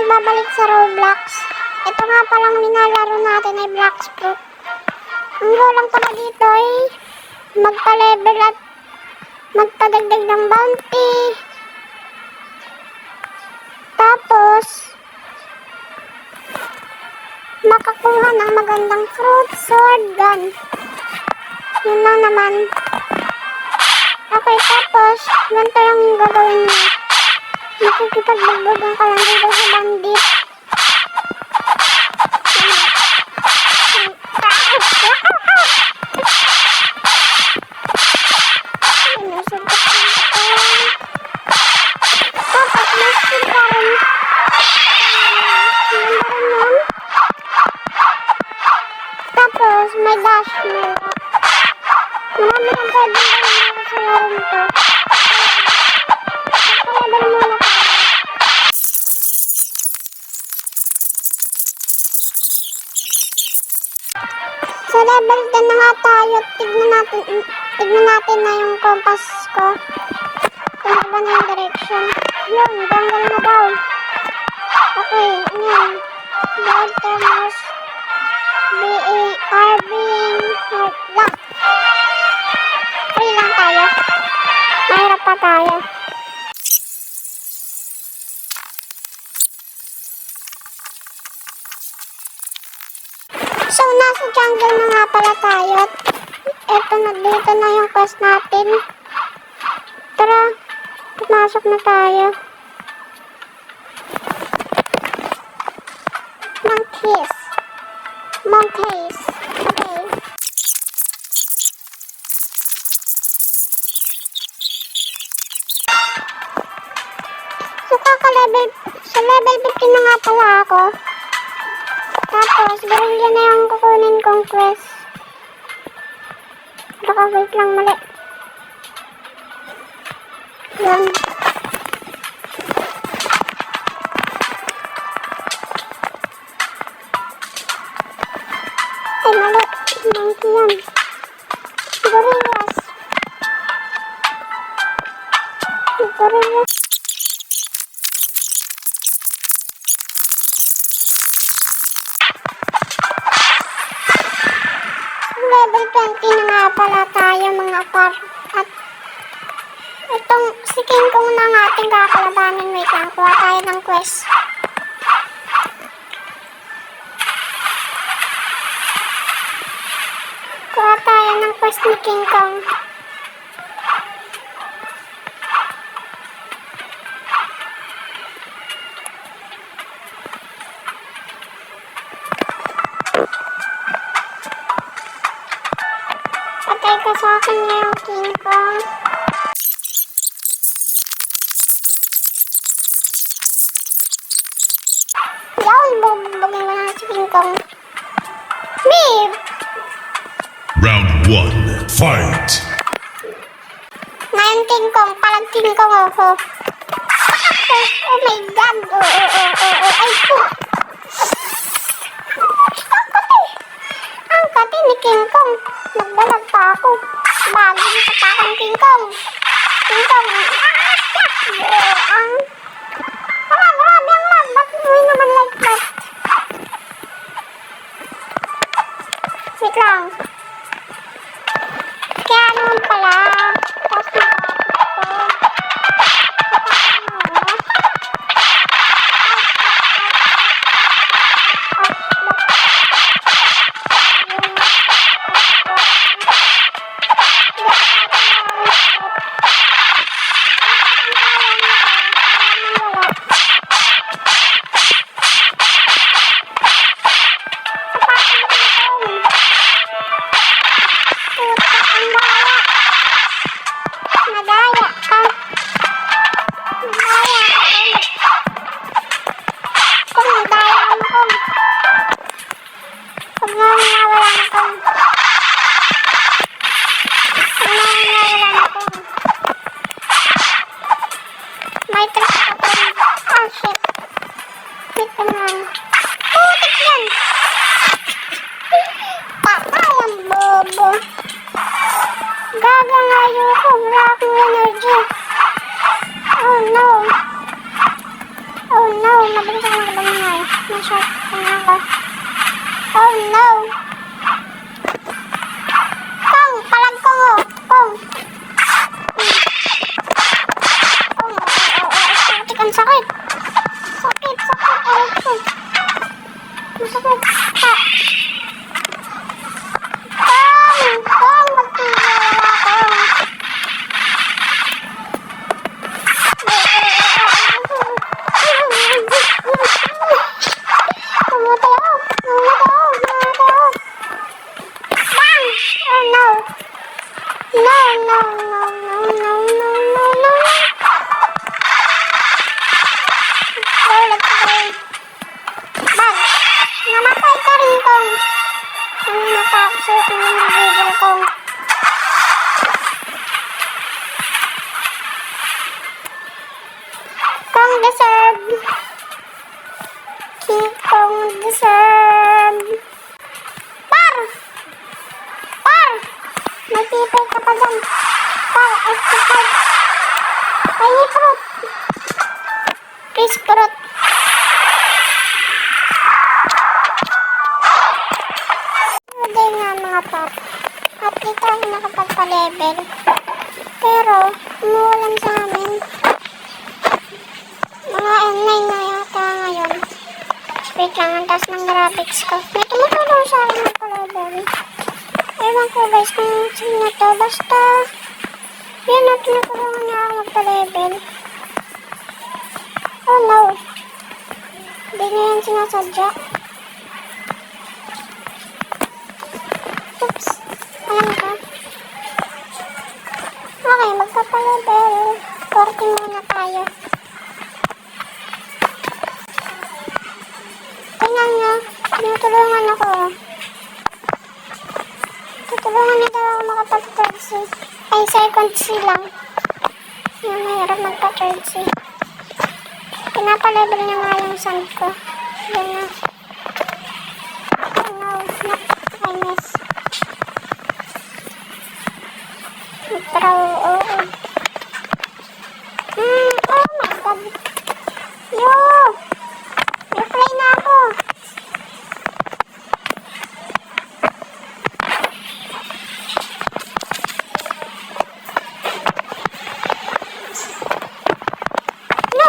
nagbabalik sa Roblox. Ito nga palang nilalaro natin ay Bloxfruit. Ang goal lang pala dito ay magpa-level at magpadagdag ng bounty. Tapos, makakuha ng magandang fruit, sword, gun. Yun lang naman. Okay, tapos, ganito lang yung gagawin mo. Makikipagbugbugong ka lang dito sa bandit. Tapos, maskin ka rin. Tapos, may dash mo. Marami kang pwede gawin sa laro nito. Level muna ka. Sa level 10 na nga tayo. Tignan natin na yung compass ko. Kung ano ba na yung direction. Yun, jungle na daw. Okay, yun. Blood thermos. Arbing. Lock. Free lang tayo. Mahirap pa tayo. So, nasa jungle na nga pala tayo. Eto na, dito na yung quest natin. Tara, pumasok na tayo. Monkeys. Okay. So, sa level 15 na nga pala ako. Tapos, ganyan na yung kukunin kong quest. Baka wait lang, mali. Yan. Ay, mali. Monkey yan. Gorillas. Level 20 na nga pala tayo mga par. At itong si King Kong na nga ating kakalabanin. Wait lang, kuha tayo ng quest. Kuha tayo ng quest ni King Kong. Patay ka sa akin ngayon, King Kong. Yun, bubugin mo na si King Kong. Beep! Round 1, fight! Ngayon, King Kong, palag King Kong ako. Oh my God! Ay po! Ang kati ni King Kong. Nagdalag pa ako. Bago natatakang King Kong. King Kong. Grabe ang lag. Bakit mo naman like that? Wait lang. Kaya naman pala. Tapos may trip ako. Oh shit. Wait naman. Putik yan. Patay ang bobo. Gagang ayoko. Wala akong energy. Oh no. Mabilis ako magdala Na-short na ako. Oh no! Kong! Palag ko mo! Kong! Kong! Sakit ang sakit! Sakit! Aray ko! Masakit! Ha! Kong! Kong! Magtulala Kong! Namatay ako! Bang! Oh no! No! Let's go! Bang! Namatay ka rin, Kong! Ano natakot ang nagigil, Kong? Kong deserve! Kong deserve! Par! May people ka pa dyan. Par, exercise. Ay, fruit. Please, fruit. Hindi nga mga par. At ito ay nakapagpa-level. Pero, umuulan sa amin. Mga M9 na yata ngayon. Wait lang, ang taas ng graphics ko. May tumutulong sa akin magpa-level. Ewan ko guys kung sino to. Basta, yun na tinutulungan niya ako magpa-level. Oh no. Hindi na yan sinasadya. Oops. Alam ka. Okay, magpapa-level. 14 muna tayo. Tingnan nyo. Tinutulungan ako. Tutulungan na daw ako makapag-third C. Ay, second C lang. Yung mahirap magpa-third C. Pinapa-level niya nga yung sand ko. Yan na. Oh no. I miss. Throw. Oh my god. Yo! Replay na ako. No!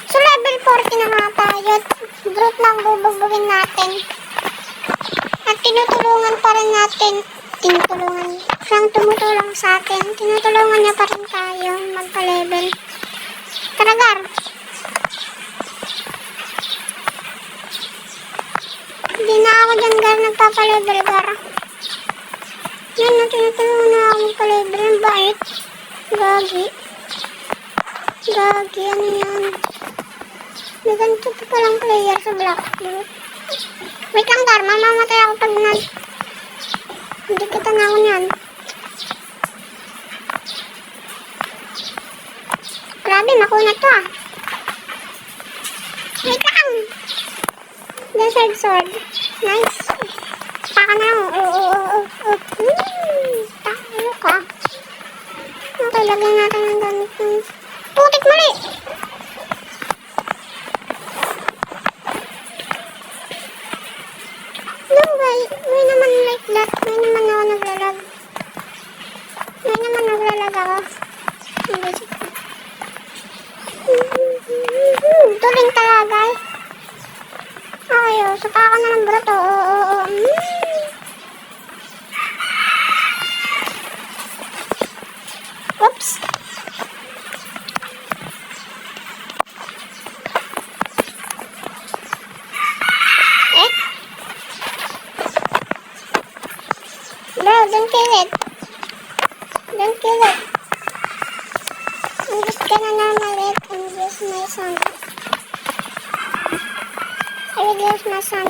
So level 40 na nga tayo. Brute lang bubugbugin natin. At tinutulungan pa rin natin. Siyang tumutulong sa atin. Tinutulungan niya pa rin tayo magpa-level. Tara, Gar. Hindi na ako dyan, Gar, nagpapa-level, Gar. Yan na, tinutulungan na ako magpa-level. Ang bait. Gagi, ano yan? May ganito pa palang player sa Black Blue. Wait lang, Gar, mamamatay ako pag hindi kita na ako niyan. Grabe, makunat to ah. Wait lang. Desert sword. Nice. Taka na lang. Tayo ka. Okay, lagyan natin ng gamit ng putik mali. No way. May naman like that. May naman ako naglalag. Ako. Hindi siya. Tuling talaga. Okay, saka ako na ng bruto. Oops. Bro, don't kill it. Don't kill it. I'm just gonna normal it and use my son. I will use my son.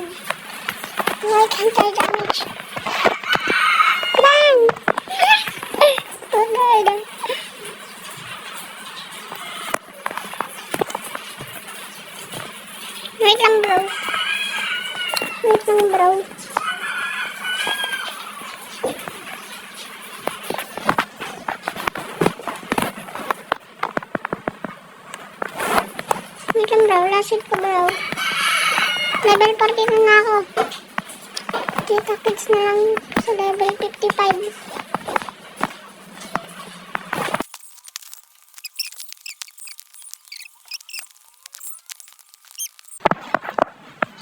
Why can't I damage? Bang! Oh god. Wait lang, bro. Wait lang, bro. Wait lang, bro. Last hit ko, bro. Level 40 na ako. Kita kids na lang sa level 55.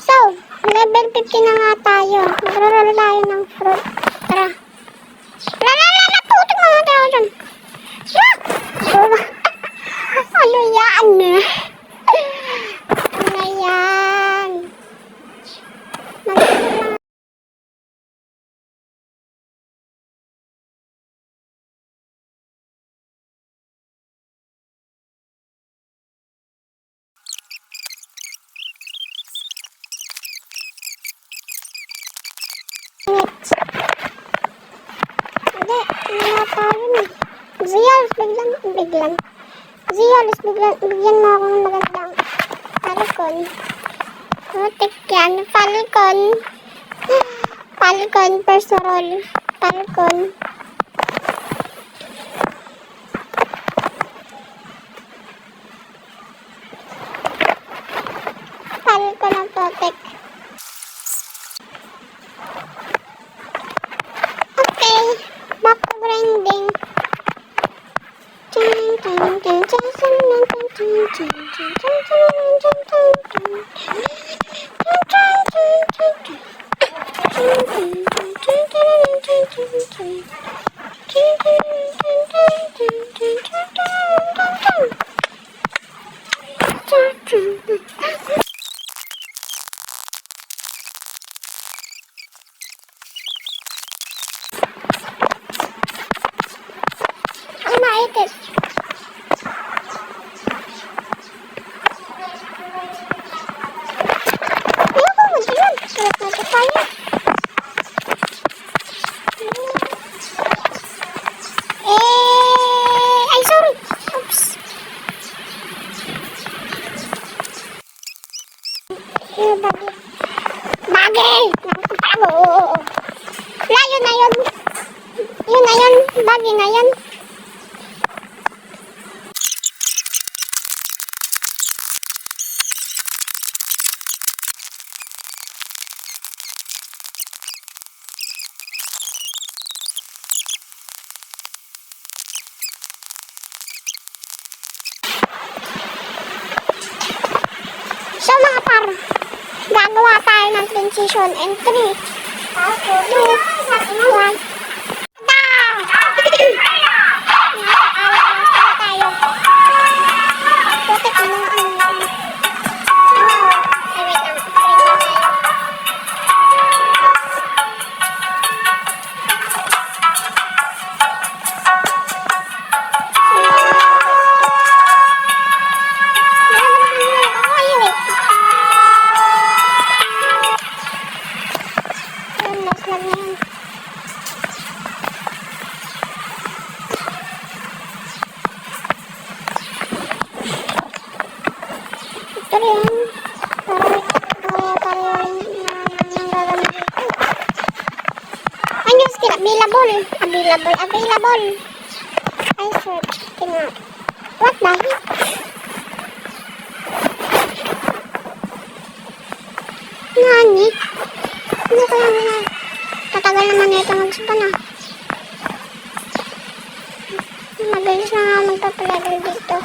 So, level 50 na nga tayo. Magrarala tayo ng fruit. Tara. Lalala! Putik mga tayo dyan. Ano yan? Ano yan? Magkakaroon. Hindi, wala tayo na. Ziyalis, biglang. Ziyalis, bigyan mo ako ng magandang Falcon. Putik yan, Falcon. Falcon, Persorol. Falcon. Falcon ang putik. Okay, back to grinding. United. Ayoko mag-iwan. Sulat na ito tayo. Ay, sorry. Oops. Bagay. Bagay! Nakakapalo. Wala, yun na yun. Yun na yun. Bagay na yun. So mga par, gagawa tayo ng transition in 3, 2, 1. Tayo. Putik ano ang ito rin. Ano yung skill? Available. I search. Tingnan. What the heck? Nani? Ano kaya nga? Tatagal naman na ito mag-spawn ah. Mabilis na nga magpapalevel dito.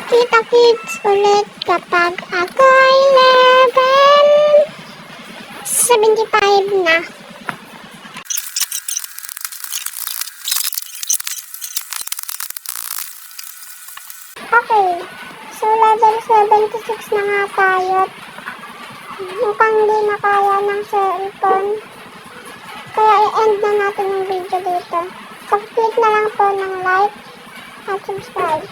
Kita kids ulit kapag ako'y level 75 na. Okay, so level 76 na nga tayo. Mukhang di na kaya ng cellphone. Kaya i-end na natin yung video dito. Pag-click na lang po ng like at subscribe.